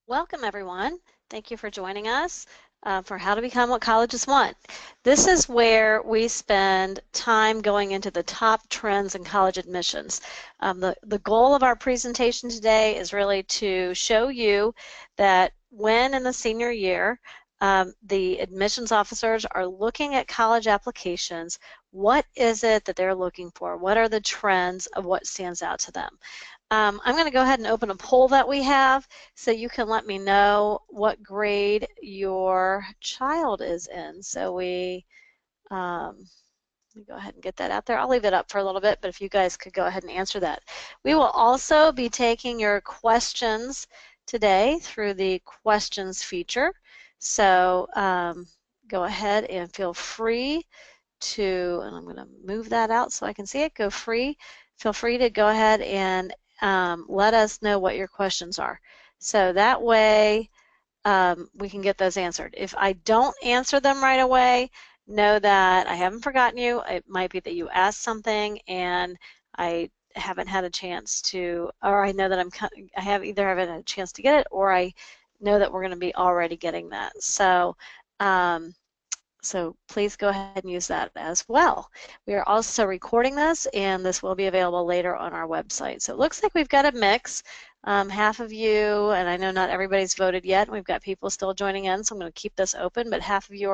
Welcome, everyone. Thank you for joining us for How to Become What Colleges Want. This is where we spend time going into the top trends in college admissions. The goal of our presentation today is really to show you that when in the senior year, the admissions officers are looking at college applications, what is it that they're looking for? What are the trends of what stands out to them? I'm going to go ahead and open a poll that we have so you can let me know what grade your child is in. So let me go ahead and get that out there. I'll leave it up for a little bit, but if you guys could go ahead and answer that. We will also be taking your questions today through the questions feature. So go ahead and feel free to, and I'm going to move that out so I can see it, feel free to go ahead and let us know what your questions are. So that way we can get those answered. If I don't answer them right away, know that I haven't forgotten you. It might be that you asked something and I haven't had a chance to, or I know that I have either haven't had a chance to get it, or I know that we're going to be already getting that. So please go ahead and use that as well. We are also recording this, and this will be available later on our website. So it looks like we've got a mix. Half of you, and I know not everybody's voted yet, and we've got people still joining in, so I'm going to keep this open, but half of you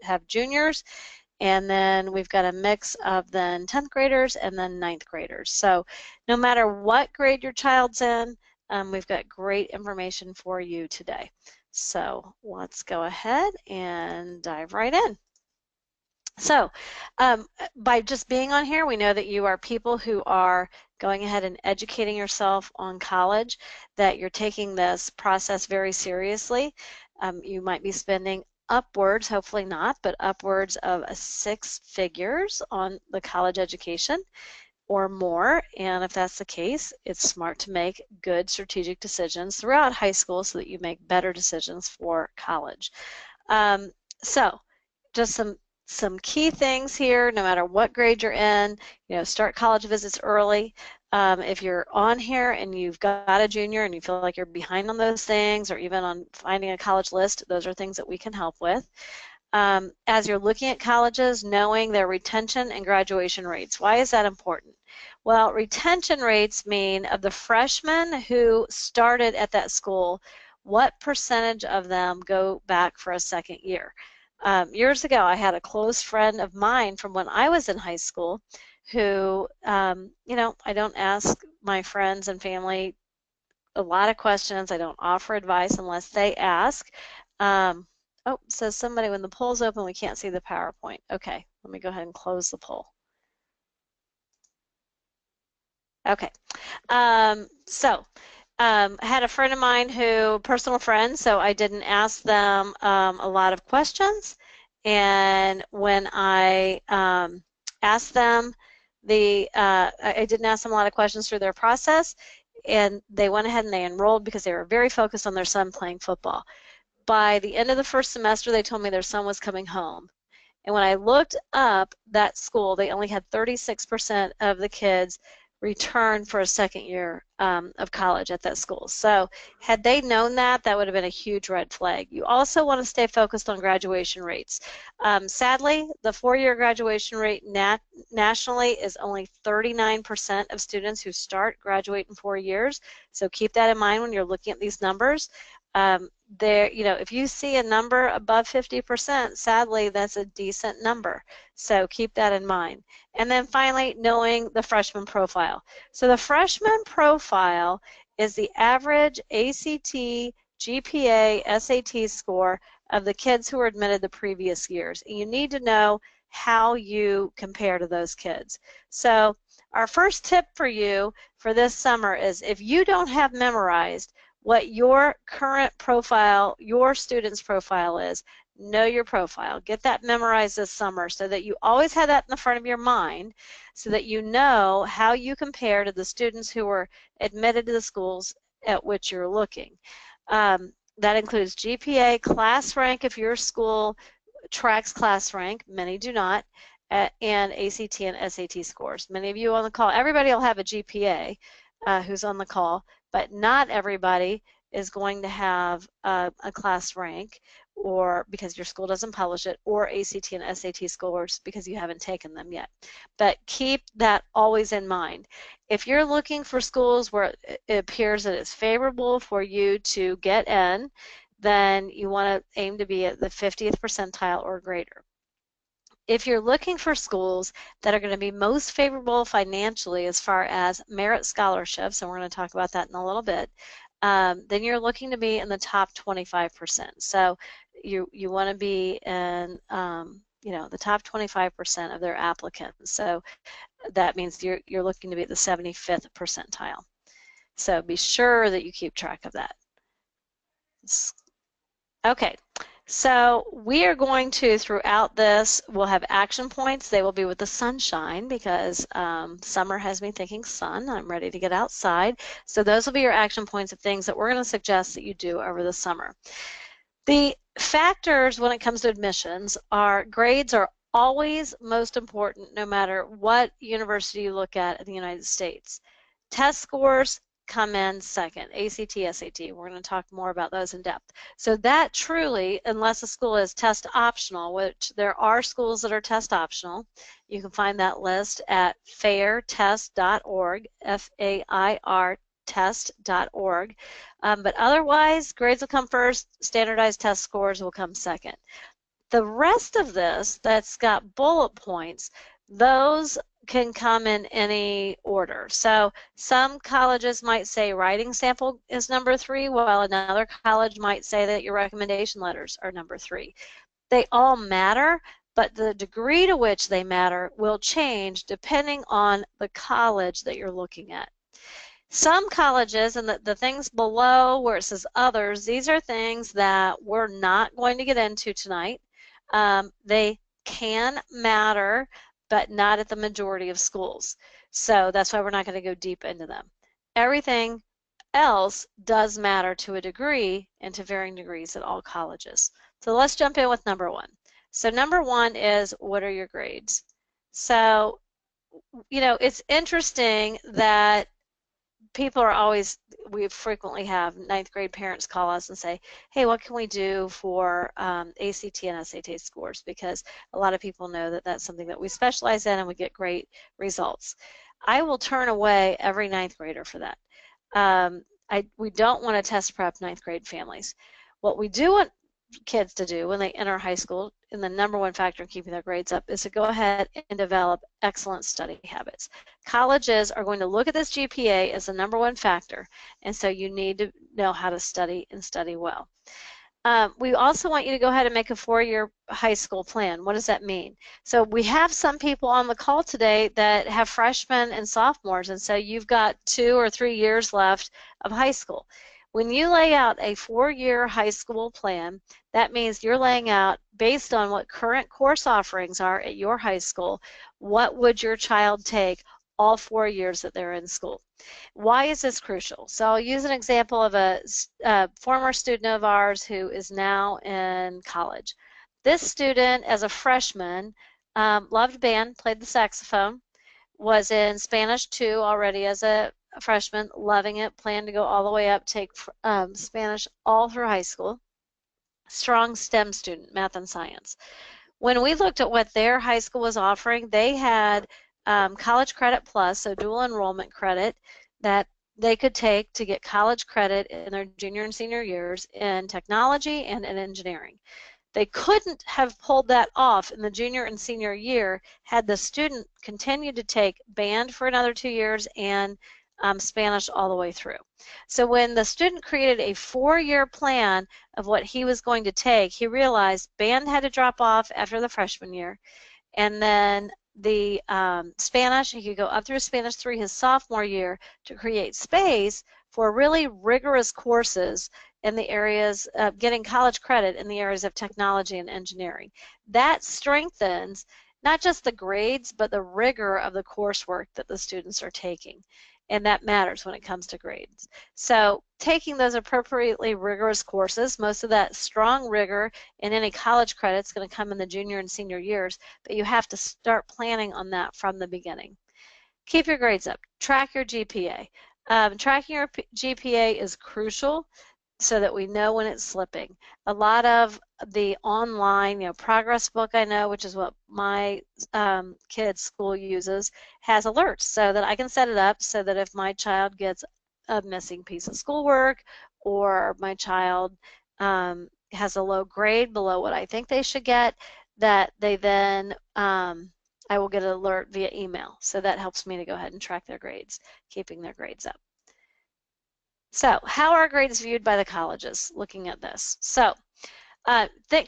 have juniors, and then we've got a mix of then 10th graders and then 9th graders. So no matter what grade your child's in, we've got great information for you today. So let's go ahead and dive right in. So by just being on here, we know that you are people who are going ahead and educating yourself on college, that you're taking this process very seriously. You might be spending upwards, hopefully not, but upwards of 6 figures on the college education or more. And if that's the case, it's smart to make good strategic decisions throughout high school so that you make better decisions for college. So just some key things here, no matter what grade you're in, start college visits early. If you're on here and you've got a junior and you feel like you're behind on those things, or even on finding a college list, those are things that we can help with. As you're looking at colleges, knowing their retention and graduation rates. Why is that important? Well, retention rates mean of the freshmen who started at that school, what percentage of them go back for a second year? Years ago, I had a close friend of mine from when I was in high school who, I don't ask my friends and family a lot of questions. I don't offer advice unless they ask. Oh, says somebody, when the poll's open, we can't see the PowerPoint. Okay, let me go ahead and close the poll. Okay, I had a friend of mine personal friend, so I didn't ask them a lot of questions. And when I asked them, I didn't ask them a lot of questions through their process, and they went ahead and they enrolled because they were very focused on their son playing football. By the end of the first semester, they told me their son was coming home. And when I looked up that school, they only had 36% of the kids return for a second year of college at that school. So had they known that, that would have been a huge red flag. You also want to stay focused on graduation rates. Sadly, the 4-year graduation rate nationally is only 39% of students who graduate in 4 years. So keep that in mind when you're looking at these numbers. If you see a number above 50%, sadly, that's a decent number. So keep that in mind. And then finally, knowing the freshman profile. So the freshman profile is the average ACT, GPA, SAT score of the kids who were admitted the previous years. And you need to know how you compare to those kids. So our first tip for you for this summer is, if you don't have memorized what your current profile, your student's profile is, know your profile. Get that memorized this summer so that you always have that in the front of your mind, so that you know how you compare to the students who were admitted to the schools at which you're looking. That includes GPA, class rank if your school tracks class rank, many do not, and ACT and SAT scores. Many of you on the call, everybody will have a GPA who's on the call, but not everybody is going to have a class rank, or because your school doesn't publish it, or ACT and SAT scores because you haven't taken them yet. But keep that always in mind. If you're looking for schools where it appears that it's favorable for you to get in, then you want to aim to be at the 50th percentile or greater. If you're looking for schools that are going to be most favorable financially as far as merit scholarships, and we're going to talk about that in a little bit, then you're looking to be in the top 25%. So you want to be in the top 25% of their applicants. So that means you're looking to be at the 75th percentile. So be sure that you keep track of that. Okay. So we are going to, throughout this, we'll have action points. They will be with the sunshine because summer has me thinking sun. I'm ready to get outside. So those will be your action points of things that we're going to suggest that you do over the summer. The factors when it comes to admissions are grades are always most important no matter what university you look at in the United States. Test scores come in second, ACT, SAT. We're going to talk more about those in depth. So that truly, unless a school is test optional, which there are schools that are test optional, you can find that list at fairtest.org, F-A-I-R test.org. But otherwise, grades will come first, standardized test scores will come second. The rest of this that's got bullet points, those can come in any order. So some colleges might say writing sample is number 3, while another college might say that your recommendation letters are number 3. They all matter, but the degree to which they matter will change depending on the college that you're looking at. Some colleges, and the things below where it says others, these are things that we're not going to get into tonight. They can matter, but not at the majority of schools. So that's why we're not going to go deep into them. Everything else does matter to a degree and to varying degrees at all colleges. So let's jump in with number 1. So number 1 is, what are your grades? So, it's interesting that people are always, we frequently have 9th grade parents call us and say, hey, what can we do for ACT and SAT scores? Because a lot of people know that that's something that we specialize in and we get great results. I will turn away every 9th grader for that. We don't want to test prep 9th grade families. What we do want kids to do when they enter high school, and the number 1 factor in keeping their grades up, is to go ahead and develop excellent study habits. Colleges are going to look at this GPA as the number 1 factor, and so you need to know how to study and study well. We also want you to go ahead and make a 4-year high school plan. What does that mean? So we have some people on the call today that have freshmen and sophomores, and so you've got 2 or 3 years left of high school. When you lay out a 4-year high school plan, that means you're laying out, based on what current course offerings are at your high school, what would your child take all 4 years that they're in school. Why is this crucial? So I'll use an example of a former student of ours who is now in college. This student, as a freshman, loved band, played the saxophone, was in Spanish 2 already as a freshman, loving it, planned to go all the way up, take Spanish all through high school. Strong STEM student, math and science. When we looked at what their high school was offering, they had College Credit Plus, so dual enrollment credit that they could take to get college credit in their junior and senior years in technology and in engineering. They couldn't have pulled that off in the junior and senior year had the student continued to take band for another 2 years and Spanish all the way through. So when the student created a 4-year plan of what he was going to take, he realized band had to drop off after the freshman year, and then the Spanish, he could go up through Spanish 3 his sophomore year to create space for really rigorous courses in the areas of getting college credit in the areas of technology and engineering. That strengthens not just the grades, but the rigor of the coursework that the students are taking. And that matters when it comes to grades. So taking those appropriately rigorous courses, most of that strong rigor in any college credit is going to come in the junior and senior years, but you have to start planning on that from the beginning. Keep your grades up. Track your GPA. Tracking your GPA is crucial so that we know when it's slipping. A lot of the online, progress book I know, which is what my kids' school uses, has alerts so that I can set it up so that if my child gets a missing piece of schoolwork or my child has a low grade below what I think they should get, that they then I will get an alert via email. So that helps me to go ahead and track their grades, keeping their grades up. So how are grades viewed by the colleges looking at this? So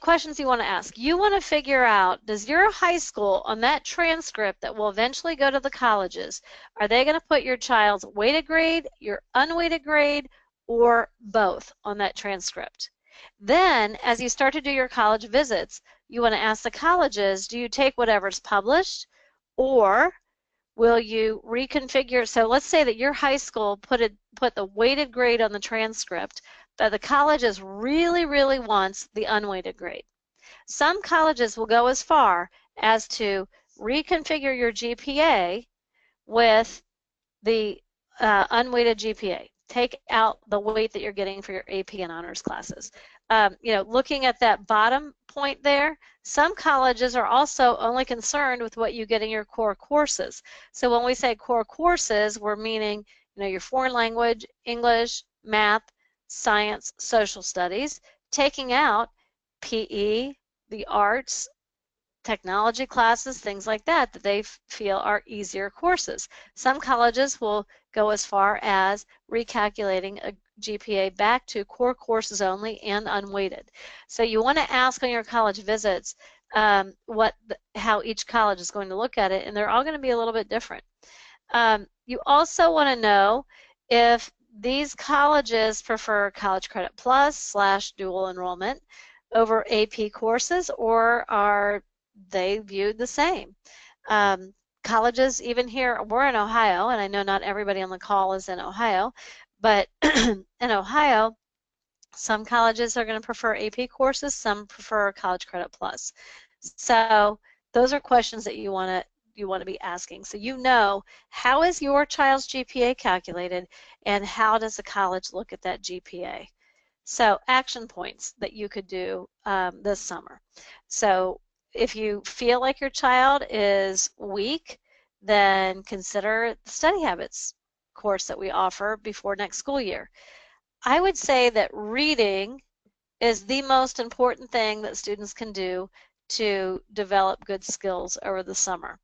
questions you want to ask. You want to figure out, does your high school on that transcript that will eventually go to the colleges, are they going to put your child's weighted grade, your unweighted grade, or both on that transcript? Then, as you start to do your college visits, you want to ask the colleges, do you take whatever's published, or will you reconfigure? So let's say that your high school put the weighted grade on the transcript, but the colleges really, really wants the unweighted grade. Some colleges will go as far as to reconfigure your GPA with the unweighted GPA. Take out the weight that you're getting for your AP and honors classes. Looking at that bottom point there, some colleges are also only concerned with what you get in your core courses. So when we say core courses, we're meaning your foreign language, English, math, science, social studies, taking out PE, the arts, technology classes, things like that they feel are easier courses. Some colleges will go as far as recalculating a GPA back to core courses only and unweighted. So you want to ask on your college visits how each college is going to look at it, and they're all going to be a little bit different. You also want to know if these colleges prefer College Credit Plus / dual enrollment over AP courses, or are they viewed the same. Colleges, even here, we're in Ohio, and I know not everybody on the call is in Ohio, but in Ohio, some colleges are going to prefer AP courses, some prefer College Credit Plus. So those are questions that you want to be asking. So how is your child's GPA calculated, and how does the college look at that GPA? So action points that you could do this summer. So if you feel like your child is weak, then consider the study habits course that we offer before next school year. I would say that reading is the most important thing that students can do to develop good skills over the summer.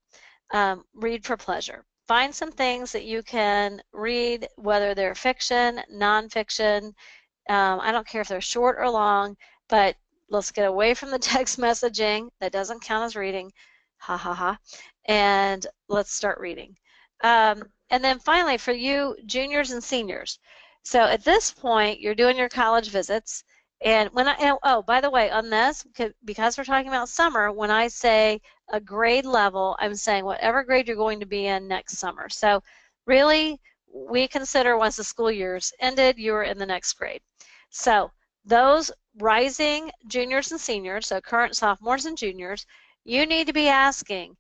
Read for pleasure. Find some things that you can read, whether they're fiction, nonfiction. I don't care if they're short or long, but let's get away from the text messaging. That doesn't count as reading. Ha ha ha. And let's start reading. And then finally, for you juniors and seniors. So at this point, you're doing your college visits. And by the way, on this, because we're talking about summer, when I say a grade level, I'm saying whatever grade you're going to be in next summer. So really, we consider once the school year's ended, you're in the next grade. So those rising juniors and seniors, so current sophomores and juniors, you need to be asking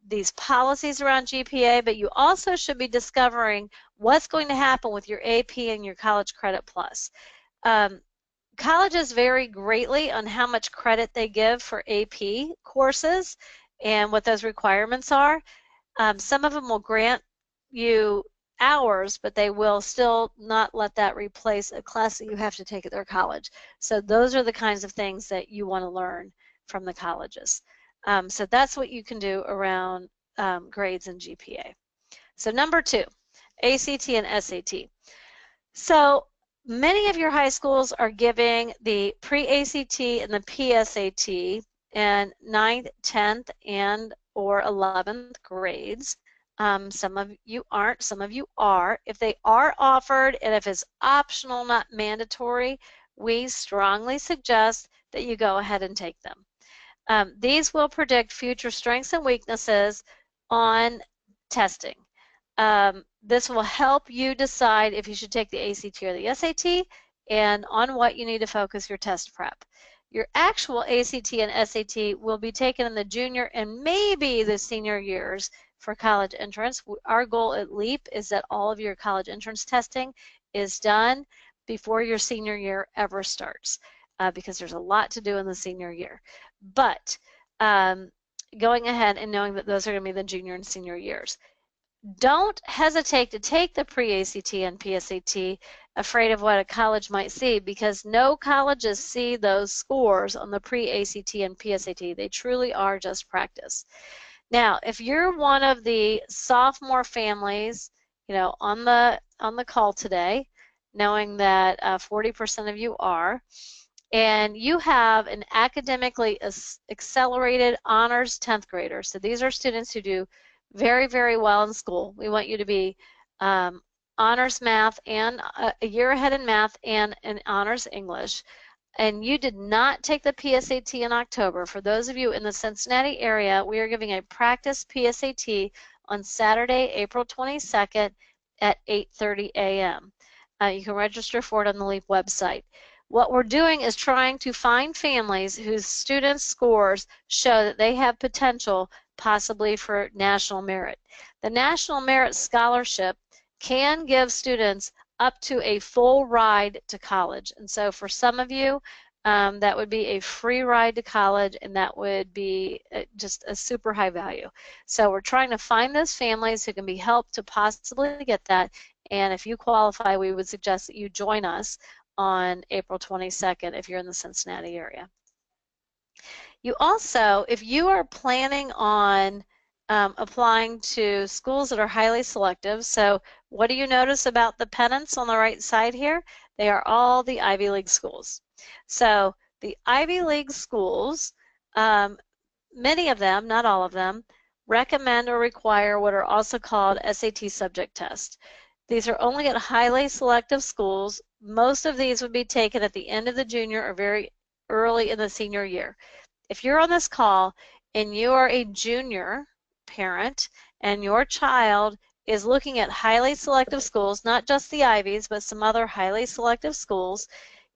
these policies around GPA, but you also should be discovering what's going to happen with your AP and your College Credit Plus. Colleges vary greatly on how much credit they give for AP courses and what those requirements are. Some of them will grant you hours, but they will still not let that replace a class that you have to take at their college. So those are the kinds of things that you want to learn from the colleges. So that's what you can do around grades and GPA. So number 2, ACT and SAT. So many of your high schools are giving the pre-ACT and the PSAT in 9th, 10th, and or 11th grades. Some of you aren't, some of you are. If they are offered and if it's optional, not mandatory, we strongly suggest that you go ahead and take them. These will predict future strengths and weaknesses on testing. This will help you decide if you should take the ACT or the SAT and on what you need to focus your test prep. Your actual ACT and SAT will be taken in the junior and maybe the senior years for college entrance. Our goal at LEAP is that all of your college entrance testing is done before your senior year ever starts, because there's a lot to do in the senior year. But going ahead and knowing that those are going to be the junior and senior years. Don't hesitate to take the pre-ACT and PSAT afraid of what a college might see, because no colleges see those scores on the pre-ACT and PSAT. They truly are just practice. Now, if you're one of the sophomore families, on the call today, knowing that 40% of you are, and you have an academically accelerated honors 10th grader, so these are students who do very, very well in school. We want you to be honors math and a year ahead in math and in honors English. And you did not take the PSAT in October. For those of you in the Cincinnati area, we are giving a practice PSAT on Saturday, April 22nd at 8:30 a.m. You can register for it on the LEAP website. What we're doing is trying to find families whose students' scores show that they have potential possibly for national merit. The National Merit Scholarship can give students up to a full ride to college. And so for some of you, that would be a free ride to college, and that would be just a super high value. So we're trying to find those families who can be helped to possibly get that. And if you qualify, we would suggest that you join us on April 22nd if you're in the Cincinnati area. You also, if you are planning on applying to schools that are highly selective, so what do you notice about the pennants on the right side here? They are all the Ivy League schools. So the Ivy League schools, many of them, not all of them, recommend or require what are also called SAT subject tests. These are only at highly selective schools. Most of these would be taken at the end of the junior or very early in the senior year. If you're on this call and you are a junior parent and your child is looking at highly selective schools, not just the Ivies, but some other highly selective schools,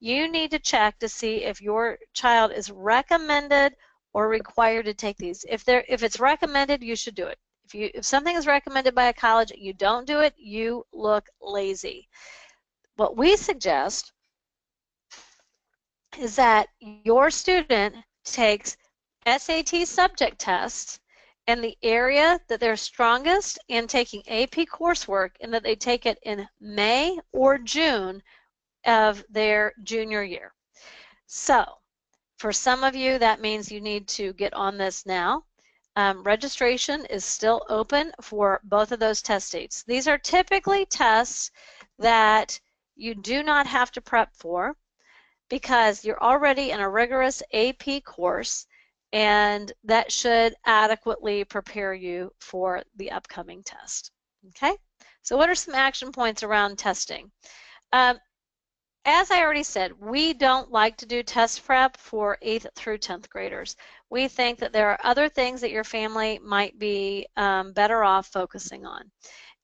you need to check to see if your child is recommended or required to take these. If it's recommended, you should do it. If something is recommended by a college and you don't do it, you look lazy. What we suggest is that your student takes SAT subject tests in the area that they're strongest in taking AP coursework, and that they take it in May or June of their junior year. So for some of you, that means you need to get on this now. Registration is still open for both of those test dates. These are typically tests that you do not have to prep for, because you're already in a rigorous AP course, and that should adequately prepare you for the upcoming test. Okay? So what are some action points around testing? As I already said, we don't like to do test prep for 8th through 10th graders. We think that there are other things that your family might be better off focusing on,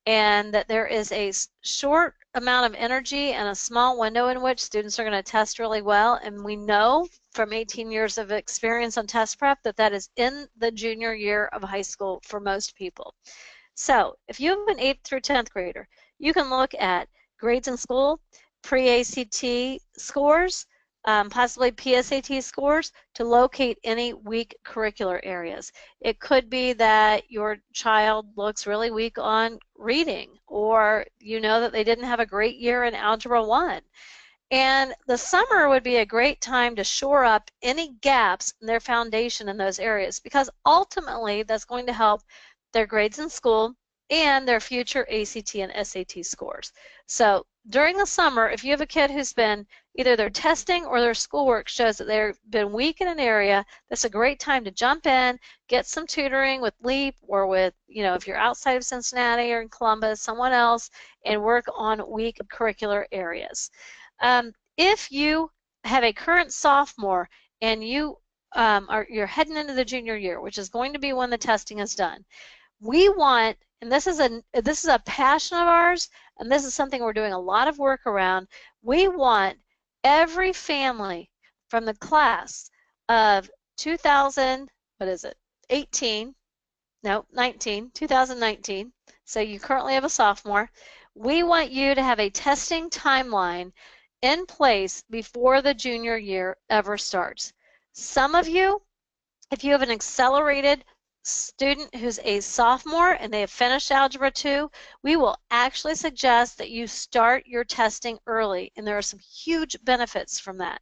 and that there is a short amount of energy and a small window in which students are going to test really well. And we know from 18 years of experience on test prep that that is in the junior year of high school for most people. So if you have an 8th through 10th grader, you can look at grades in school, pre-ACT scores, possibly PSAT scores, to locate any weak curricular areas. It could be that your child looks really weak on reading, or you know that they didn't have a great year in Algebra 1. And the summer would be a great time to shore up any gaps in their foundation in those areas, because ultimately that's going to help their grades in school and their future ACT and SAT scores. So during the summer, if you have a kid who's been, either their testing or their schoolwork shows that they've been weak in an area, that's a great time to jump in, get some tutoring with LEAP, or with, if you're outside of Cincinnati or in Columbus, someone else, and work on weak curricular areas. If you have a current sophomore and you're heading into the junior year, which is going to be when the testing is done, we want, and this is a passion of ours, and this is something we're doing a lot of work around, we want every family from the class of 2019, so you currently have a sophomore, we want you to have a testing timeline in place before the junior year ever starts. Some of you, if you have an accelerated student who's a sophomore and they have finished Algebra 2, we will actually suggest that you start your testing early, and there are some huge benefits from that.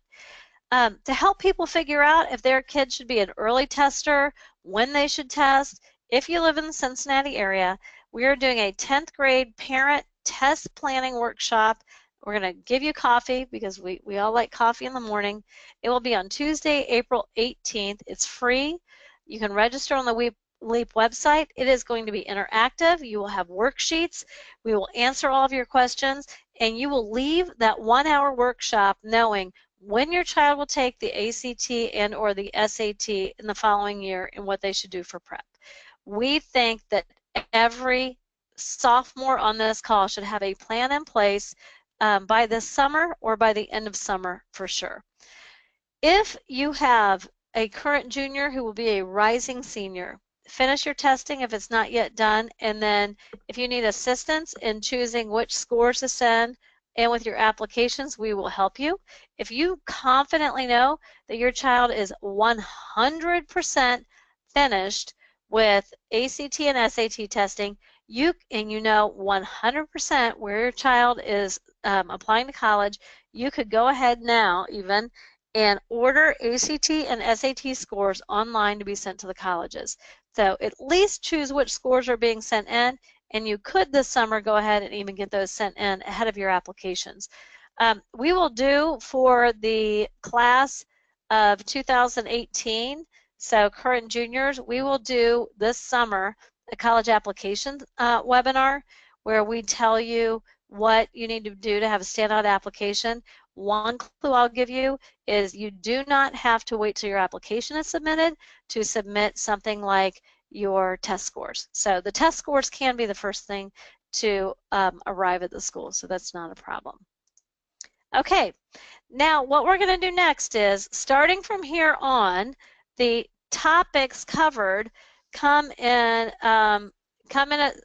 To help people figure out if their kid should be an early tester, when they should test, if you live in the Cincinnati area, we are doing a 10th grade parent test planning workshop. We're going to give you coffee because we all like coffee in the morning. It will be on Tuesday, April 18th. It's free. You can register on the LEAP website. It is going to be interactive. You will have worksheets. We will answer all of your questions, and you will leave that 1-hour workshop knowing when your child will take the ACT and or the SAT in the following year and what they should do for prep. We think that every sophomore on this call should have a plan in place by this summer or by the end of summer for sure. If you have a current junior who will be a rising senior, finish your testing if it's not yet done, and then if you need assistance in choosing which scores to send and with your applications, we will help you. If you confidently know that your child is 100% finished with ACT and SAT testing, you know 100% where your child is applying to college, you could go ahead now even and order ACT and SAT scores online to be sent to the colleges. So at least choose which scores are being sent in, and you could this summer go ahead and even get those sent in ahead of your applications. We will do for the class of 2018, so current juniors, we will do this summer a college application webinar where we tell you what you need to do to have a standout application. One clue I'll give you is you do not have to wait till your application is submitted to submit something like your test scores. So the test scores can be the first thing to arrive at the school, so that's not a problem. Okay, now what we're going to do next is, starting from here on, the topics covered come in an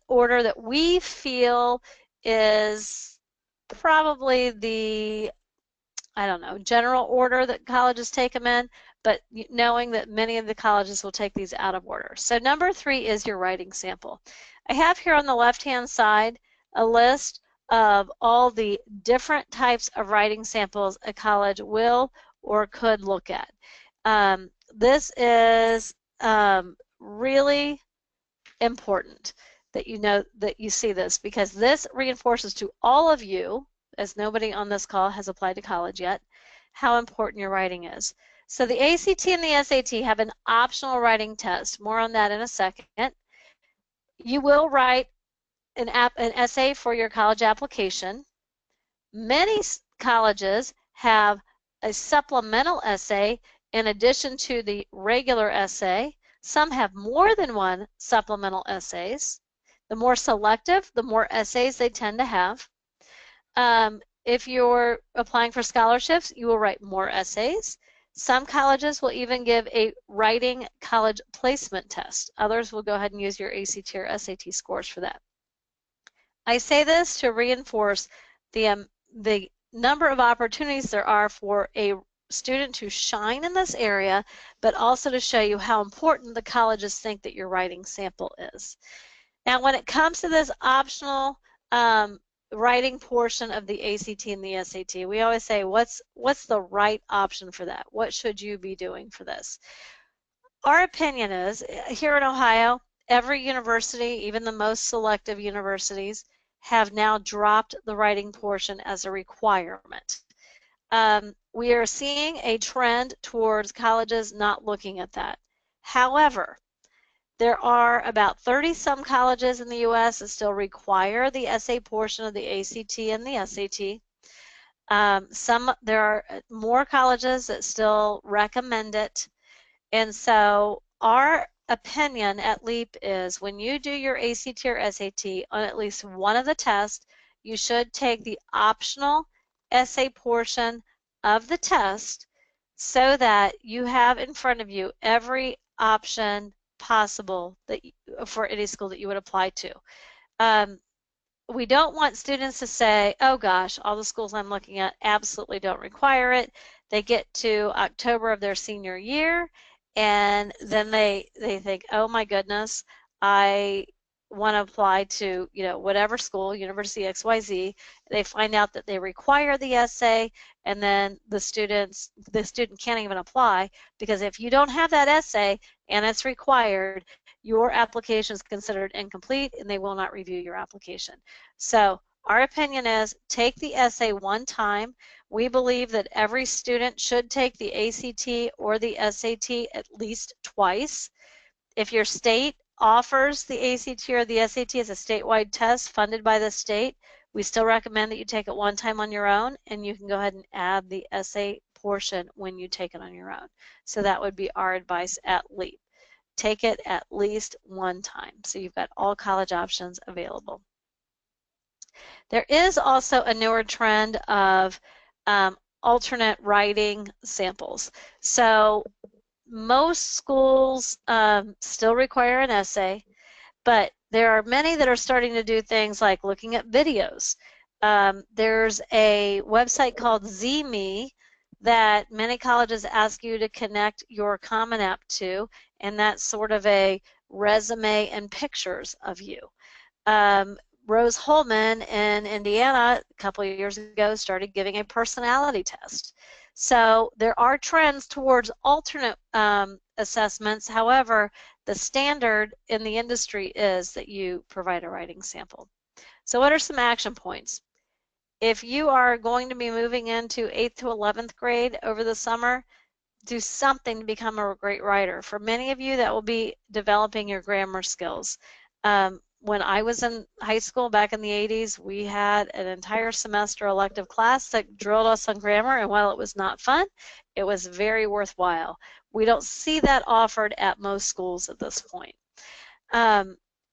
order that we feel is probably the, I don't know, general order that colleges take them in, but knowing that many of the colleges will take these out of order. So number 3 is your writing sample. I have here on the left-hand side a list of all the different types of writing samples a college will or could look at. This is really important that you know that you see this, because this reinforces to all of you, as nobody on this call has applied to college yet, how important your writing is. So the ACT and the SAT have an optional writing test. More on that in a second. You will write an essay for your college application. Many colleges have a supplemental essay in addition to the regular essay. Some have more than one supplemental essays. The more selective, the more essays they tend to have. If you're applying for scholarships, you will write more essays. Some colleges will even give a writing college placement test. Others will go ahead and use your ACT or SAT scores for that. I say this to reinforce the number of opportunities there are for a student to shine in this area, but also to show you how important the colleges think that your writing sample is. Now, when it comes to this optional writing portion of the ACT and the SAT, we always say, what's the right option for that? What should you be doing for this? Our opinion is, here in Ohio, every university, even the most selective universities, have now dropped the writing portion as a requirement. We are seeing a trend towards colleges not looking at that. However, there are about 30-some colleges in the U.S. that still require the essay portion of the ACT and the SAT. There are more colleges that still recommend it. And so our opinion at LEAP is, when you do your ACT or SAT on at least one of the tests, you should take the optional essay portion of the test so that you have in front of you every option possible that for any school that you would apply to. we don't want students to say, oh gosh, all the schools I'm looking at absolutely don't require it. They get to October of their senior year and then they think, oh my goodness, I want to apply to, you know, whatever school, University XYZ. They find out that they require the essay, and then the student can't even apply, because if you don't have that essay and it's required, your application is considered incomplete and they will not review your application. So our opinion is take the essay one time. We believe that every student should take the ACT or the SAT at least twice. If your state offers the ACT or the SAT as a statewide test funded by the state, we still recommend that you take it one time on your own, and you can go ahead and add the essay portion when you take it on your own. So that would be our advice at LEAP. Take it at least one time, so you've got all college options available. There is also a newer trend of alternate writing samples. So most schools still require an essay, but there are many that are starting to do things like looking at videos. There's a website called ZME that many colleges ask you to connect your Common App to, and that's sort of a resume and pictures of you. Rose Holman in Indiana a couple of years ago started giving a personality test. So there are trends towards alternate assessments. However, the standard in the industry is that you provide a writing sample. So what are some action points? If you are going to be moving into 8th to 11th grade over the summer, do something to become a great writer. For many of you, that will be developing your grammar skills. When I was in high school back in the 80s, we had an entire semester elective class that drilled us on grammar, and while it was not fun, it was very worthwhile. We don't see that offered at most schools at this point.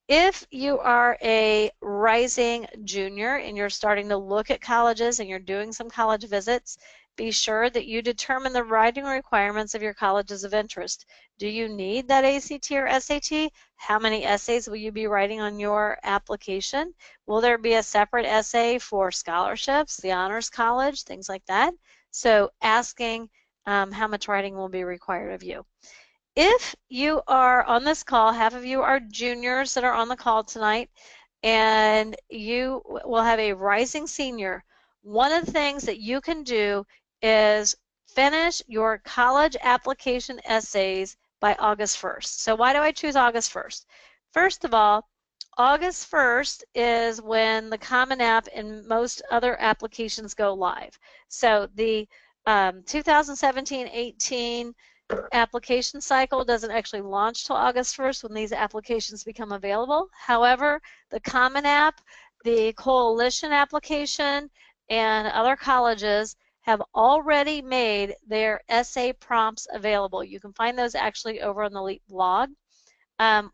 If you are a rising junior and you're starting to look at colleges and you're doing some college visits, be sure that you determine the writing requirements of your colleges of interest. Do you need that ACT or SAT? How many essays will you be writing on your application? Will there be a separate essay for scholarships, the honors college, things like that? So asking how much writing will be required of you. If you are on this call, half of you are juniors that are on the call tonight, and you will have a rising senior. One of the things that you can do is finish your college application essays by August 1st. So why do I choose August 1st? First of all, August 1st is when the Common App and most other applications go live. So the 2017-18 application cycle doesn't actually launch till August 1st when these applications become available. However, the Common App, the Coalition application, and other colleges have already made their essay prompts available. You can find those actually over on the LEAP blog.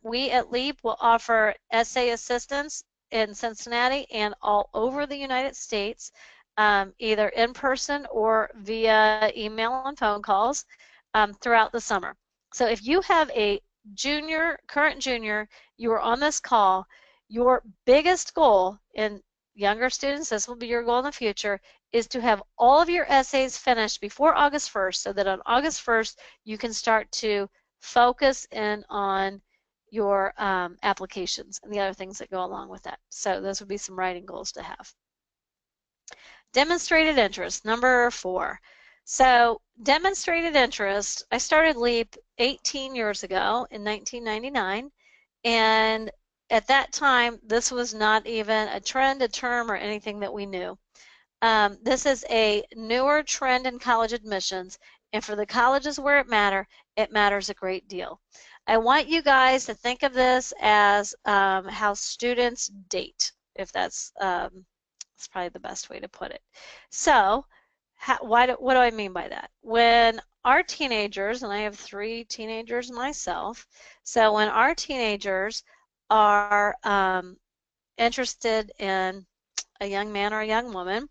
We at LEAP will offer essay assistance in Cincinnati and all over the United States, either in person or via email and phone calls throughout the summer. So if you have a junior, current junior, you are on this call, your biggest goal in younger students, this will be your goal in the future, is to have all of your essays finished before August 1st so that on August 1st you can start to focus in on your applications and the other things that go along with that. So those would be some writing goals to have. Demonstrated interest, number 4. So demonstrated interest, I started LEAP 18 years ago in 1999, and at that time this was not even a trend, a term, or anything that we knew. This is a newer trend in college admissions, and for the colleges where it matters a great deal. I want you guys to think of this as how students date, if that's probably the best way to put it. So what do I mean by that? When our teenagers, and I have 3 teenagers myself, so when our teenagers are interested in a young man or a young woman,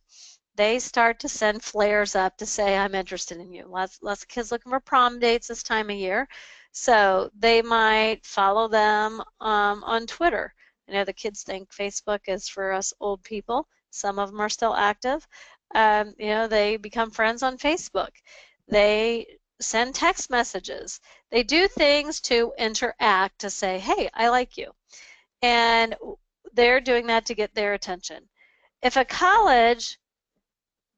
they start to send flares up to say, I'm interested in you. Lots of kids looking for prom dates this time of year. So they might follow them on Twitter I know the kids think Facebook is for us old people. Some of them are still active. You know, they become friends on Facebook. They send text messages. They do things to interact, to say, hey, I like you. And they're doing that to get their attention. If a college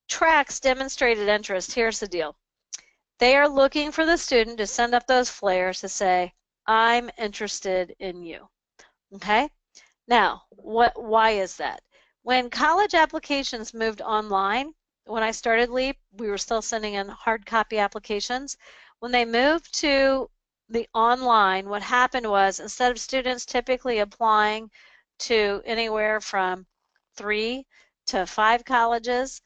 tracks demonstrated interest, here's the deal. They are looking for the student to send up those flares to say, I'm interested in you. Okay? Now, why is that? When college applications moved online, when I started LEAP, we were still sending in hard copy applications. When they moved to the online, what happened was, instead of students typically applying to anywhere from 3 to 5 colleges,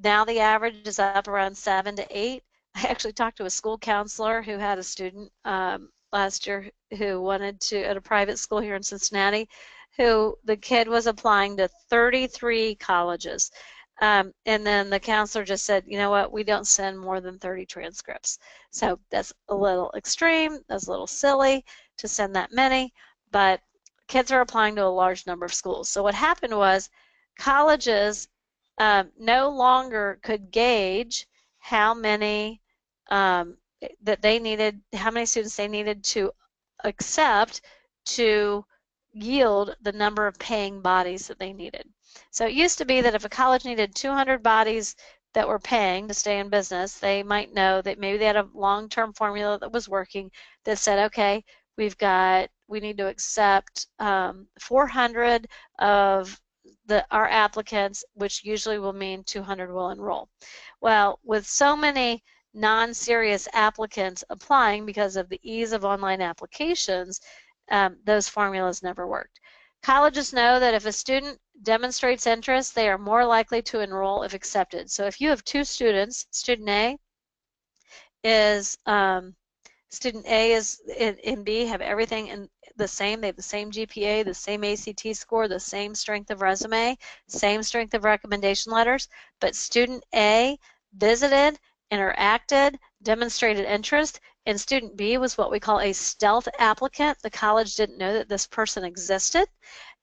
now the average is up around 7 to 8. I actually talked to a school counselor who had a student last year who wanted to, at a private school here in Cincinnati, who the kid was applying to 33 colleges. And then the counselor just said, you know what, we don't send more than 30 transcripts. So that's a little extreme, that's a little silly to send that many, but kids are applying to a large number of schools. So what happened was colleges no longer could gauge how many that they needed, how many students they needed to accept to yield the number of paying bodies that they needed. So it used to be that if a college needed 200 bodies that were paying to stay in business, they might know that maybe they had a long-term formula that was working that said, okay, we need to accept 400 of our applicants, which usually will mean 200 will enroll. Well, with so many non-serious applicants applying because of the ease of online applications, those formulas never worked. Colleges know that if a student demonstrates interest, they are more likely to enroll if accepted. So if you have 2 students, student A is student A is and B have everything in the same. They have the same GPA, the same ACT score, the same strength of resume, same strength of recommendation letters, but student A visited, interacted, demonstrated interest, and student B was what we call a stealth applicant. The college didn't know that this person existed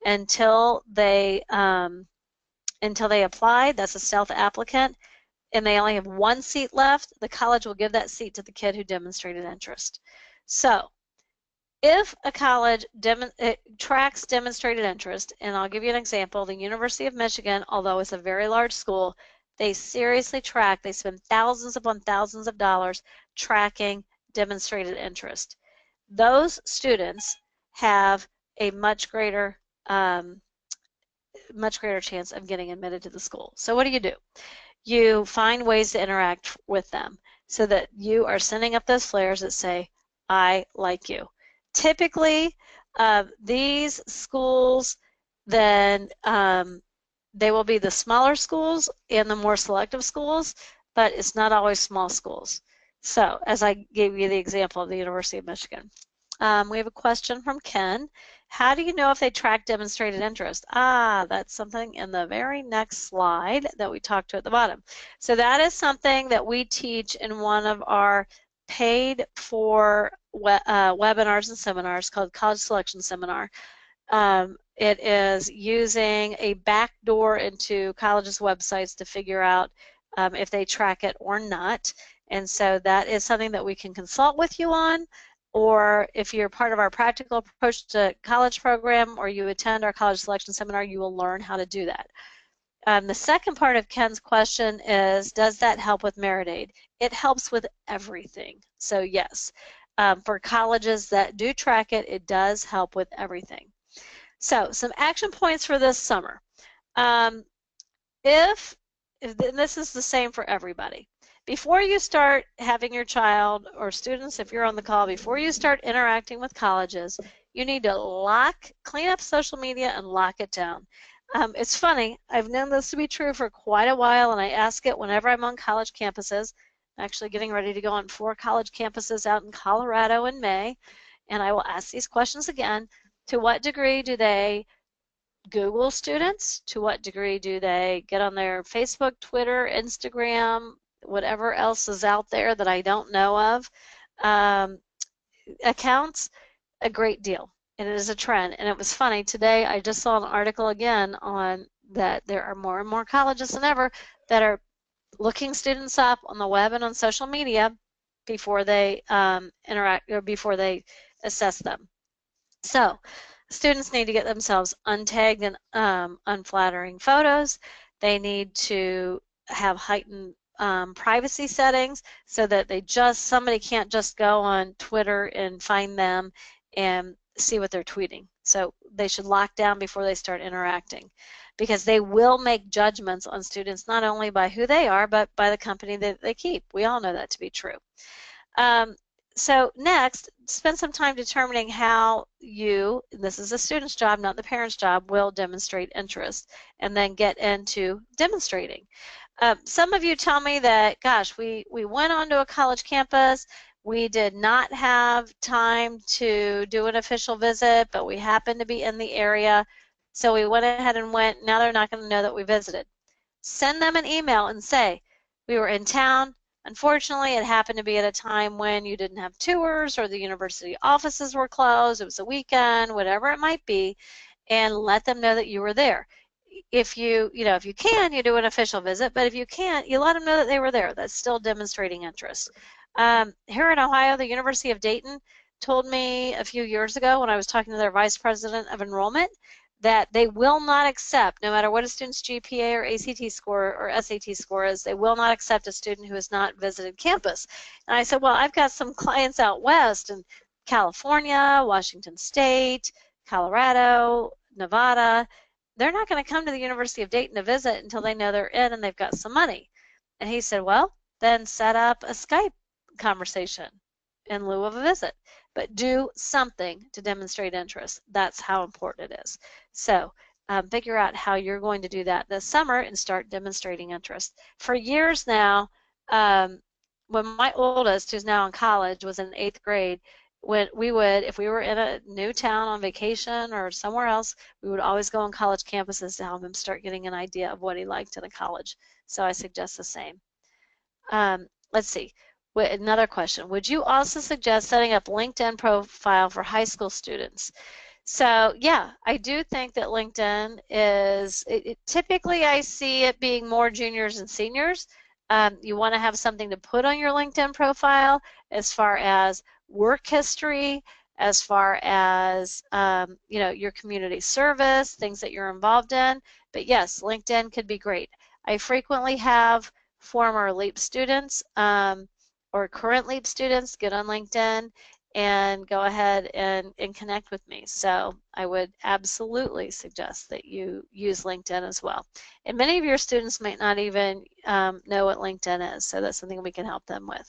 until they applied. That's a stealth applicant, and they only have 1 seat left. The college will give that seat to the kid who demonstrated interest. So if a college tracks demonstrated interest, and I'll give you an example, the University of Michigan, although it's a very large school, they seriously track, they spend thousands upon thousands of dollars tracking demonstrated interest. Those students have a much greater chance of getting admitted to the school. So what do? You find ways to interact with them so that you are sending up those flares that say, I like you. Typically, these schools, then they will be the smaller schools and the more selective schools, but it's not always small schools. So, as I gave you the example of the University of Michigan. We have a question from Ken. How do you know if they track demonstrated interest? That's something in the very next slide that we talked to at the bottom. So that is something that we teach in one of our paid for webinars and seminars called College Selection Seminar. It is using a backdoor into colleges' websites to figure out if they track it or not. And so that is something that we can consult with you on, or if you're part of our practical approach to college program or you attend our college selection seminar, you will learn how to do that. The second part of Ken's question is, does that help with merit aid? It helps with everything. So yes, for colleges that do track it, it does help with everything. So some action points for this summer. If this is the same for everybody. Before you start having your child or students, if you're on the call, before you start interacting with colleges, you need to clean up social media and lock it down. It's funny, I've known this to be true for quite a while, and I ask it whenever I'm on college campuses. I'm actually getting ready to go on 4 college campuses out in Colorado in May, and I will ask these questions again. To what degree do they Google students? To what degree do they get on their Facebook, Twitter, Instagram, whatever else is out there that I don't know of, accounts? A great deal. and it is a trend. And it was funny, today I just saw an article again on that there are more and more colleges than ever that are looking students up on the web and on social media before they interact or before they assess them. So students need to get themselves untagged and unflattering photos. They need to have heightened privacy settings so that somebody can't just go on Twitter and find them and see what they're tweeting. So they should lock down before they start interacting, because they will make judgments on students not only by who they are, but by the company that they keep. We all know that to be true. So next, spend some time determining how you, this is a student's job, not the parent's job, will demonstrate interest, and then get into demonstrating. Some of you tell me that, gosh, we went onto a college campus, we did not have time to do an official visit, but we happened to be in the area, so we went ahead and went. Now they're not going to know that we visited. Send them an email and say, we were in town. Unfortunately, it happened to be at a time when you didn't have tours or the university offices were closed. It was a weekend, whatever it might be, and let them know that you were there. If you can, you do an official visit, but if you can't, you let them know that they were there. That's still demonstrating interest. Here in Ohio, the University of Dayton told me a few years ago when I was talking to their vice president of enrollment that they will not accept, no matter what a student's GPA or ACT score or SAT score is, they will not accept a student who has not visited campus. And I said, well, I've got some clients out west in California, Washington State, Colorado, Nevada. They're not going to come to the University of Dayton to visit until they know they're in and they've got some money. And he said, well, then set up a Skype conversation in lieu of a visit, but do something to demonstrate interest. That's how important it is. So figure out how you're going to do that this summer and start demonstrating interest. For years now, when my oldest, who's now in college, was in 8th grade, when we would, if we were in a new town on vacation or somewhere else, we would always go on college campuses to help him start getting an idea of what he liked in a college. So I suggest the same. Let's see. Another question. Would you also suggest setting up LinkedIn profile for high school students? So yeah, I do think that LinkedIn is, typically I see it being more juniors and seniors. You want to have something to put on your LinkedIn profile as far as work history, as far as your community service, things that you're involved in. But yes, LinkedIn could be great. I frequently have former LEAP students or current LEAP students get on LinkedIn and go ahead and connect with me. So I would absolutely suggest that you use LinkedIn as well. And many of your students might not even know what LinkedIn is, so that's something we can help them with.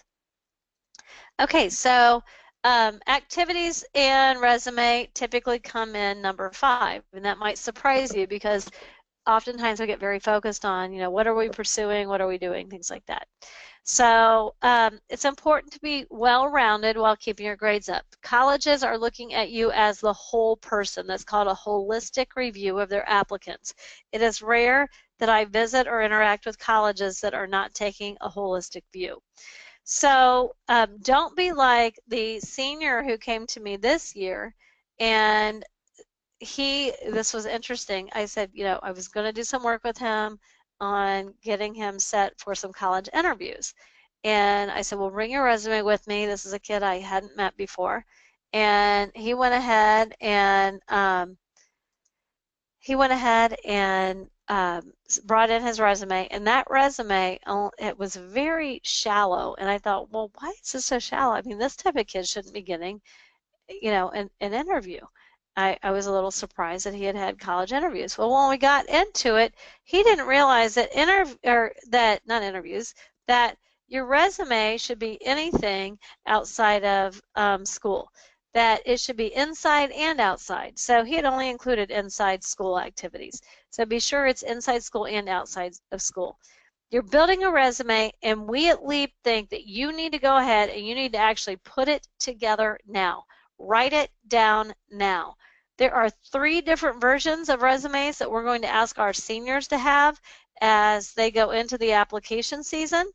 Okay, so activities and resume typically come in number 5, and that might surprise you because oftentimes we get very focused on, what are we pursuing, what are we doing, things like that. So it's important to be well-rounded while keeping your grades up. Colleges are looking at you as the whole person. That's called a holistic review of their applicants. It is rare that I visit or interact with colleges that are not taking a holistic view. So don't be like the senior who came to me this year, and this was interesting. I said, I was going to do some work with him on getting him set for some college interviews. And I said, well, bring your resume with me. This is a kid I hadn't met before. And he went ahead and brought in his resume. And that resume, it was very shallow. And I thought, well, why is this so shallow? I mean, this type of kid shouldn't be getting, an interview. I was a little surprised that he had had college interviews. Well, when we got into it, he didn't realize that that your resume should be anything outside of school, that it should be inside and outside. So he had only included inside school activities. So be sure it's inside school and outside of school. You're building a resume, and we at LEAP think that you need to go ahead and you need to actually put it together now. Write it down now. There are 3 different versions of resumes that we're going to ask our seniors to have as they go into the application season,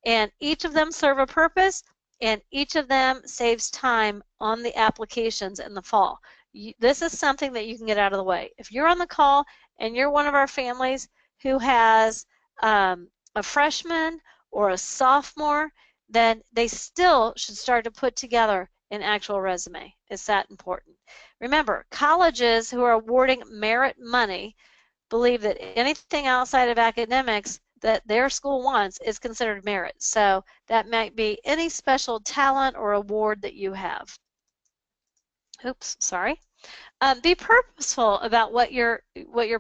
and each of them serve a purpose, and each of them saves time on the applications in the fall. this is something that you can get out of the way. If you're on the call and you're one of our families who has a freshman or a sophomore, then they still should start to put together an actual resume. It's that important. Remember, colleges who are awarding merit money believe that anything outside of academics that their school wants is considered merit. So that might be any special talent or award that you have. Oops, sorry. Be purposeful about what your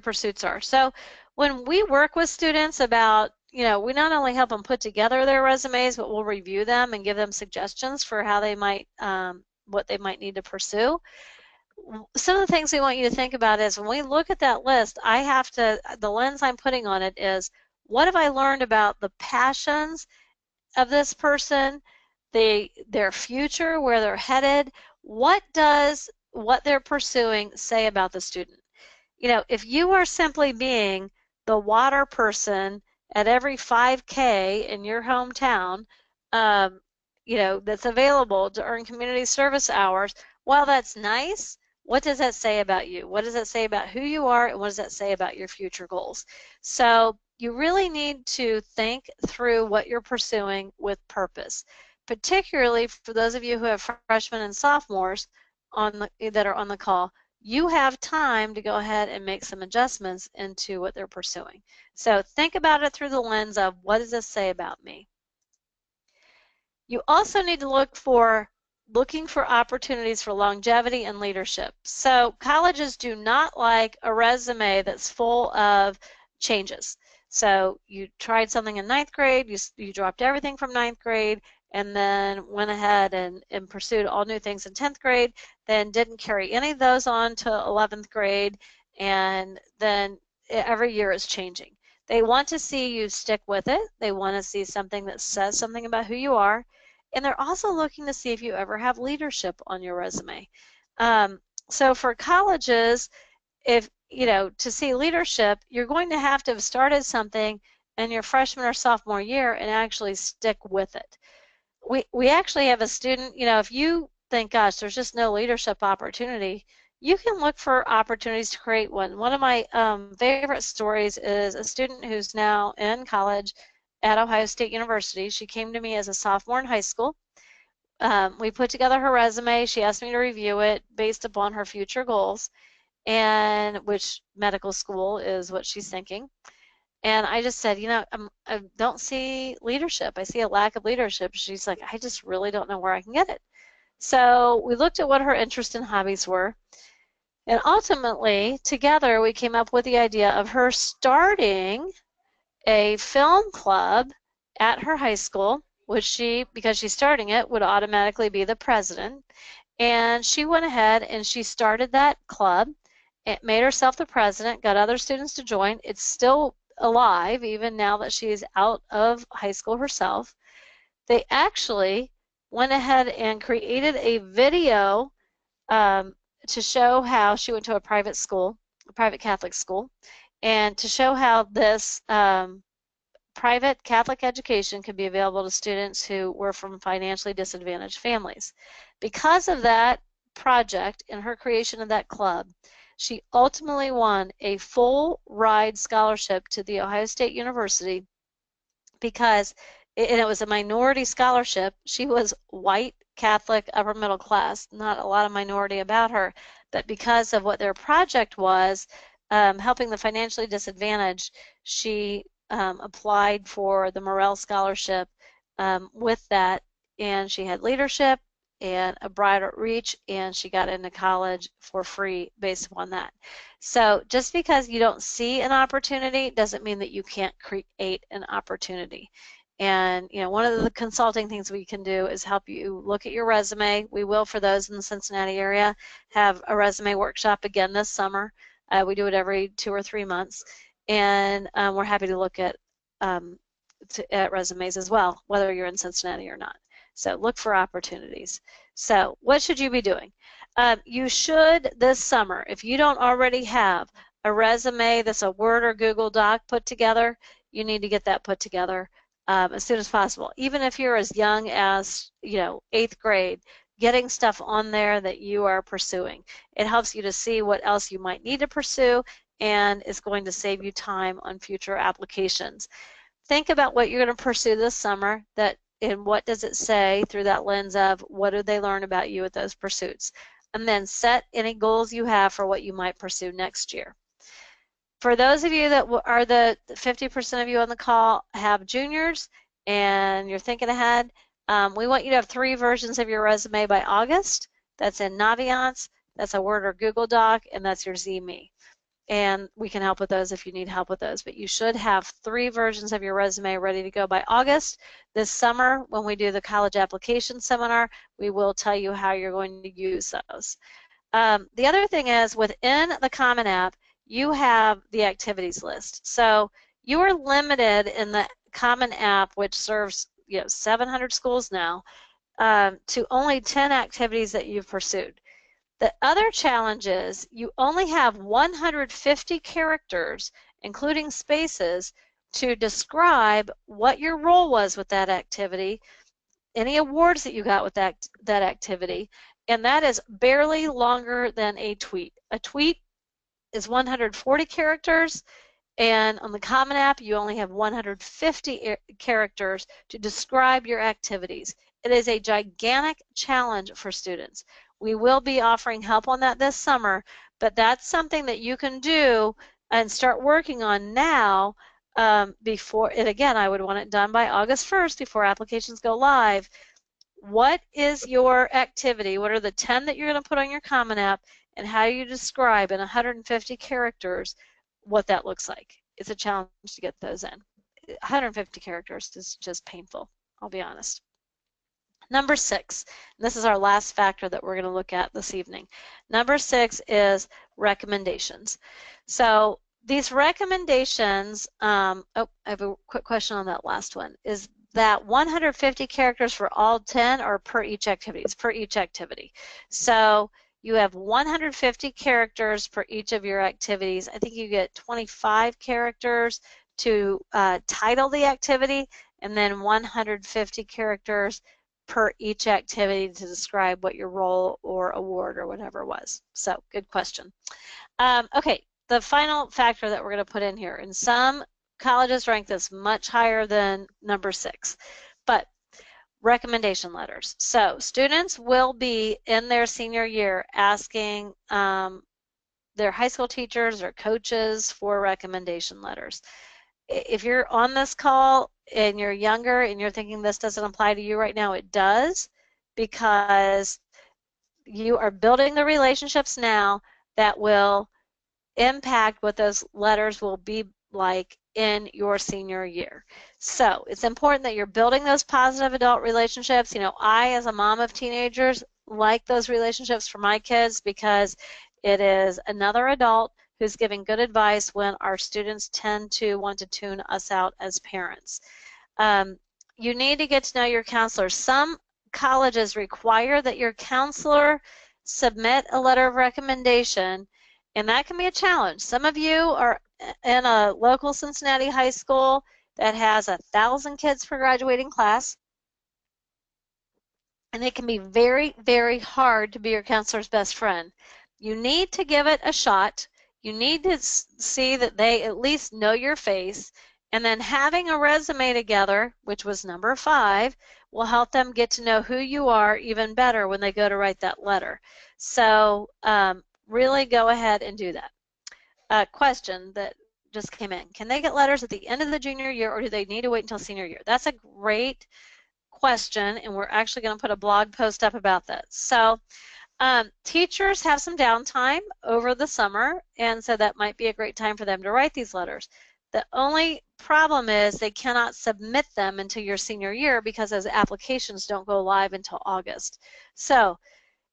pursuits are. So when we work with students about, we not only help them put together their resumes, but we'll review them and give them suggestions for how they might, what they might need to pursue. Some of the things we want you to think about is when we look at that list, the lens I'm putting on it is, what have I learned about the passions of this person, their future, where they're headed? What does what they're pursuing say about the student? If you are simply being the water person at every 5K in your hometown, that's available to earn community service hours, while that's nice, what does that say about you? What does that say about who you are, and what does that say about your future goals? So you really need to think through what you're pursuing with purpose, particularly for those of you who have freshmen and sophomores that are on the call. You have time to go ahead and make some adjustments into what they're pursuing. So think about it through the lens of, what does this say about me? You also need to looking for opportunities for longevity and leadership. So colleges do not like a resume that's full of changes. So you tried something in 9th grade, you dropped everything from 9th grade, and then went ahead and pursued all new things in 10th grade, then didn't carry any of those on to 11th grade, and then every year is changing. They want to see you stick with it. They want to see something that says something about who you are. And they're also looking to see if you ever have leadership on your resume. So for colleges, to see leadership, you're going to have started something in your freshman or sophomore year and actually stick with it. We actually have a student, if you think, gosh, there's just no leadership opportunity, you can look for opportunities to create one. One of my favorite stories is a student who's now in college at Ohio State University. She came to me as a sophomore in high school. We put together her resume. She asked me to review it based upon her future goals, and which medical school is what she's thinking. And I just said, I don't see leadership. I see a lack of leadership. She's like, I just really don't know where I can get it. So we looked at what her interests and hobbies were. And ultimately, together, we came up with the idea of her starting a film club at her high school, which because she's starting it, would automatically be the president. And she went ahead and she started that club. It made herself the president, got other students to join. It's still alive, even now that she's out of high school herself. They actually went ahead and created a video to show how she went to a private school, a private Catholic school, and to show how this private Catholic education could be available to students who were from financially disadvantaged families. Because of that project and her creation of that club, she ultimately won a full ride scholarship to The Ohio State University and it was a minority scholarship. She was white, Catholic, upper middle class, not a lot of minority about her, but because of what their project was, helping the financially disadvantaged, she applied for the Morrell Scholarship with that, and she had leadership and a broader reach, and she got into college for free based upon that. So just because you don't see an opportunity doesn't mean that you can't create an opportunity. And one of the consulting things we can do is help you look at your resume. We will, for those in the Cincinnati area, have a resume workshop again this summer. We do it every 2 or 3 months, and we're happy to look at resumes as well, whether you're in Cincinnati or not. So look for opportunities. So what should you be doing? You should, this summer, if you don't already have a resume that's a Word or Google Doc put together, you need to get that put together as soon as possible. Even if you're as young as 8th grade, getting stuff on there that you are pursuing. It helps you to see what else you might need to pursue, and is going to save you time on future applications. Think about what you're going to pursue this summer, and what does it say through that lens of what do they learn about you at those pursuits. And then set any goals you have for what you might pursue next year. For those of you that are the 50% of you on the call have juniors and you're thinking ahead, we want you to have 3 versions of your resume by August. That's in Naviance, that's a Word or Google Doc, and that's your ZME. And we can help with those if you need help with those. But you should have 3 versions of your resume ready to go by August. This summer, when we do the college application seminar, we will tell you how you're going to use those. The other thing is, within the Common App, you have the activities list. So you are limited in the Common App, which serves 700 schools now, to only 10 activities that you've pursued. The other challenge is you only have 150 characters, including spaces, to describe what your role was with that activity, any awards that you got with that activity, and that is barely longer than a tweet. A tweet is 140 characters, and on the Common App you only have 150 characters to describe your activities. It is a gigantic challenge for students. We will be offering help on that this summer, but that's something that you can do and start working on now before, and again, I would want it done by August 1st before applications go live. What is your activity? What are the 10 that you're going to put on your Common App, and how you describe in 150 characters what that looks like? It's a challenge to get those in. 150 characters is just painful, I'll be honest. Number 6, and this is our last factor that we're going to look at this evening. Number 6 is recommendations. So these recommendations, I have a quick question on that last one. Is that 150 characters for all 10 or per each activity? It's per each activity. So you have 150 characters for each of your activities. I think you get 25 characters to title the activity, and then 150 characters per each activity to describe what your role or award or whatever was. So good question. Okay, the final factor that we're going to put in here, and some colleges rank this much higher than number 6, but recommendation letters. So students will be in their senior year asking their high school teachers or coaches for recommendation letters. If you're on this call and you're younger and you're thinking this doesn't apply to you right now, it does, because you are building the relationships now that will impact what those letters will be like in your senior year. So it's important that you're building those positive adult relationships. I, as a mom of teenagers, like those relationships for my kids, because it is another adult who's giving good advice when our students tend to want to tune us out as parents. You need to get to know your counselor. Some colleges require that your counselor submit a letter of recommendation, and that can be a challenge. Some of you are in a local Cincinnati high school that has 1,000 kids per graduating class, and it can be very, very hard to be your counselor's best friend. You need to give it a shot. You need to see that they at least know your face, and then having a resume together, which was number 5, will help them get to know who you are even better when they go to write that letter. So really go ahead and do that. Question that just came in: can they get letters at the end of the junior year, or do they need to wait until senior year? That's a great question, and we're actually going to put a blog post up about that. So teachers have some downtime over the summer, and so that might be a great time for them to write these letters. The only problem is they cannot submit them until your senior year, because those applications don't go live until August. So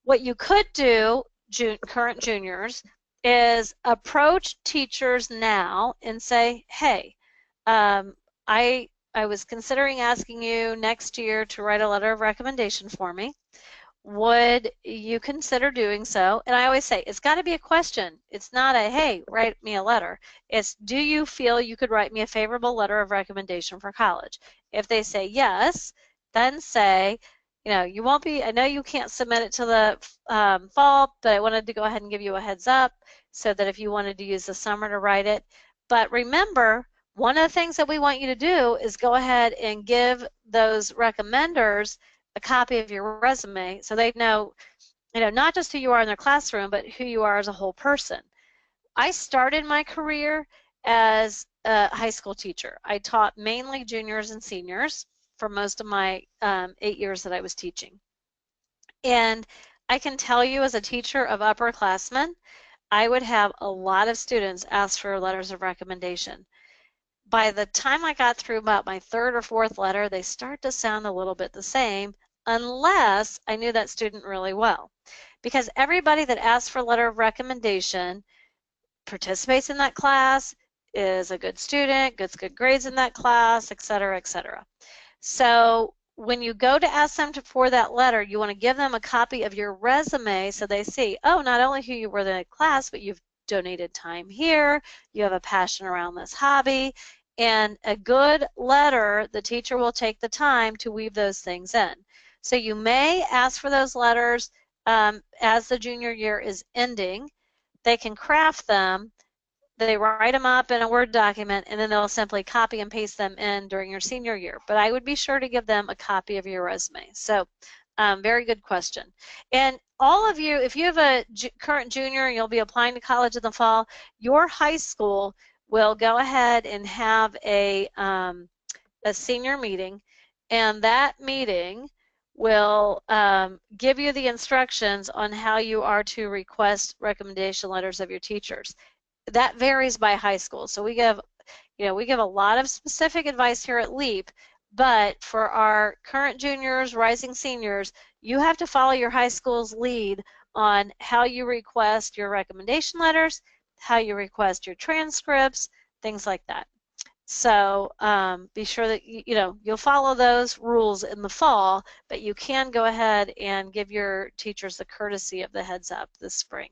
what you could do, current juniors, is approach teachers now and say, hey, I was considering asking you next year to write a letter of recommendation for me. Would you consider doing so? And I always say, it's got to be a question. It's not a, hey, write me a letter. It's, do you feel you could write me a favorable letter of recommendation for college? If they say yes, then say, you won't be, I know you can't submit it to the fall, but I wanted to go ahead and give you a heads up so that if you wanted to use the summer to write it. But remember, one of the things that we want you to do is go ahead and give those recommenders a copy of your resume so they know, not just who you are in their classroom, but who you are as a whole person. I started my career as a high school teacher. I taught mainly juniors and seniors for most of my 8 years that I was teaching. And I can tell you, as a teacher of upperclassmen, I would have a lot of students ask for letters of recommendation. By the time I got through about my third or fourth letter, they start to sound a little bit the same, unless I knew that student really well. Because everybody that asks for a letter of recommendation participates in that class, is a good student, gets good grades in that class, et cetera, et cetera. So when you go to ask them for that letter, you want to give them a copy of your resume so they see, oh, not only who you were in the class, but you've donated time here, you have a passion around this hobby, and a good letter, the teacher will take the time to weave those things in. So you may ask for those letters as the junior year is ending. They can craft them, they write them up in a Word document, and then they'll simply copy and paste them in during your senior year. But I would be sure to give them a copy of your resume. So very good question. And all of you, if you have a current junior and you'll be applying to college in the fall, your high school will go ahead and have a senior meeting, and that meeting will give you the instructions on how you are to request recommendation letters of your teachers. That varies by high school. So we give a lot of specific advice here at LEAP, but for our current juniors, rising seniors, you have to follow your high school's lead on how you request your recommendation letters, how you request your transcripts, things like that. So be sure that you'll follow those rules in the fall, but you can go ahead and give your teachers the courtesy of the heads up this spring.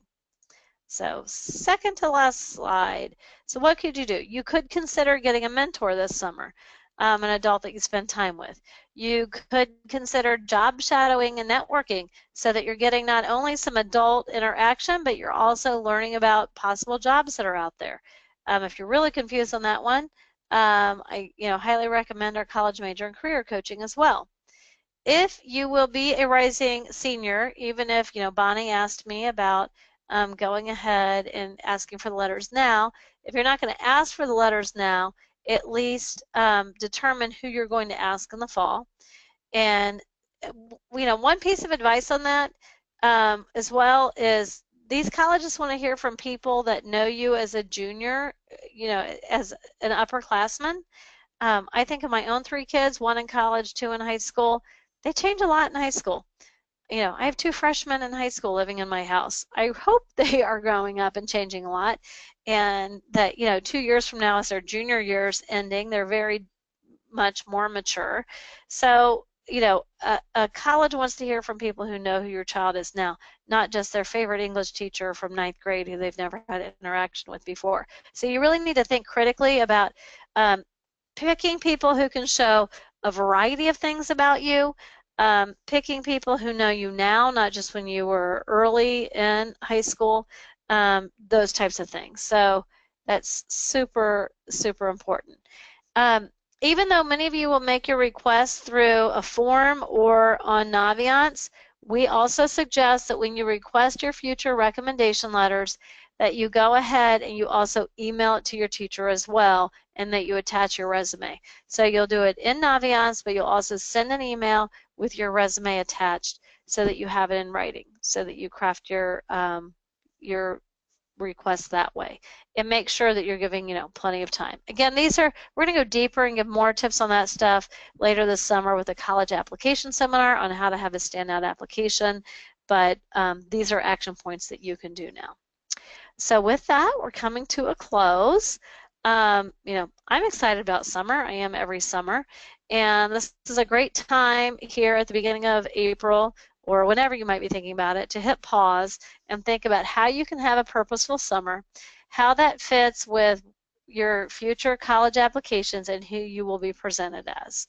So second to last slide. So what could you do? You could consider getting a mentor this summer, an adult that you spend time with. You could consider job shadowing and networking so that you're getting not only some adult interaction, but you're also learning about possible jobs that are out there. If you're really confused on that one, I highly recommend our college major in career coaching as well. If you will be a rising senior, even if, Bonnie asked me about going ahead and asking for the letters now, if you're not going to ask for the letters now, at least determine who you're going to ask in the fall. And, one piece of advice on that as well is these colleges want to hear from people that know you as a junior, as an upperclassman. I think of my own 3 kids, 1 in college, 2 in high school. They change a lot in high school. I have 2 freshmen in high school living in my house. I hope they are growing up and changing a lot, and that 2 years from now, as their junior year's ending, they're very much more mature. So a college wants to hear from people who know who your child is now, not just their favorite English teacher from 9th grade who they've never had an interaction with before. So you really need to think critically about picking people who can show a variety of things about you, picking people who know you now, not just when you were early in high school, those types of things. So that's super, super important. Even though many of you will make your requests through a form or on Naviance, we also suggest that when you request your future recommendation letters, that you go ahead and you also email it to your teacher as well, and that you attach your resume. So you'll do it in Naviance, but you'll also send an email with your resume attached so that you have it in writing, so that you craft your request that way, and make sure that you're giving plenty of time. Again, we're going to go deeper and give more tips on that stuff later this summer with a college application seminar on how to have a standout application, but these are action points that you can do now. So with that, we're coming to a close. I'm excited about summer. I am every summer, and this is a great time here at the beginning of April, or whenever you might be thinking about it, to hit pause and think about how you can have a purposeful summer, how that fits with your future college applications, and who you will be presented as.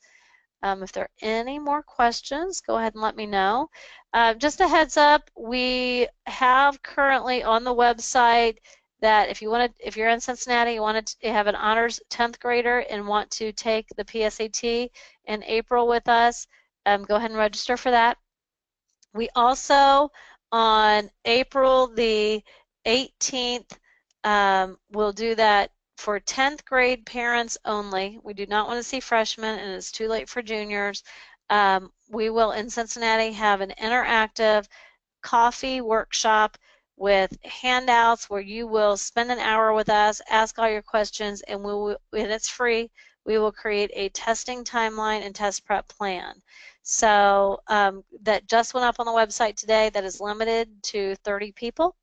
If there are any more questions, go ahead and let me know. Just a heads up, we have currently on the website that if you're in Cincinnati, you want to have an honors 10th grader and want to take the PSAT in April with us, go ahead and register for that. We also, on April the 18th, will do that for 10th grade parents only. We do not want to see freshmen, and it's too late for juniors. We will, in Cincinnati, have an interactive coffee workshop with handouts where you will spend an hour with us, ask all your questions, and it's free. We will create a testing timeline and test prep plan. So that just went up on the website today. That is limited to 30 people.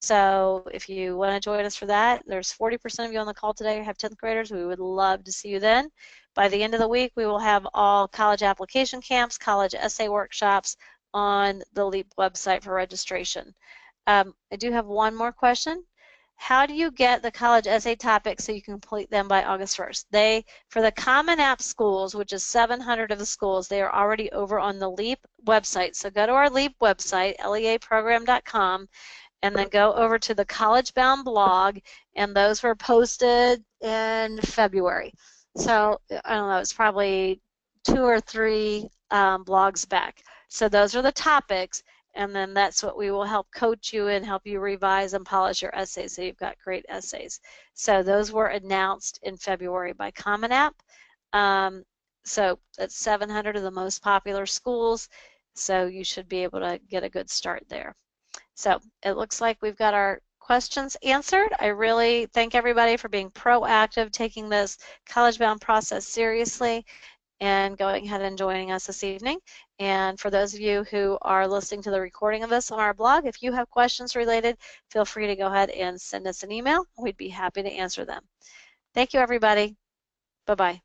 So if you want to join us for that, there's 40% of you on the call today who have 10th graders. We would love to see you then. By the end of the week, we will have all college application camps, college essay workshops on the LEAP website for registration. I do have one more question. How do you get the college essay topics so you can complete them by August 1st? For the Common App schools, which is 700 of the schools, they are already over on the LEAP website. So go to our LEAP website, leaprogram.com, and then go over to the College Bound blog, and those were posted in February. So I don't know, it's probably 2 or 3 blogs back. So those are the topics, and then that's what we will help coach you and help you revise and polish your essays so you've got great essays. So those were announced in February by Common App. So that's 700 of the most popular schools, so you should be able to get a good start there. So it looks like we've got our questions answered. I really thank everybody for being proactive, taking this College Bound process seriously, and going ahead and joining us this evening. And for those of you who are listening to the recording of this on our blog, if you have questions related, feel free to go ahead and send us an email. We'd be happy to answer them. Thank you, everybody. Bye-bye.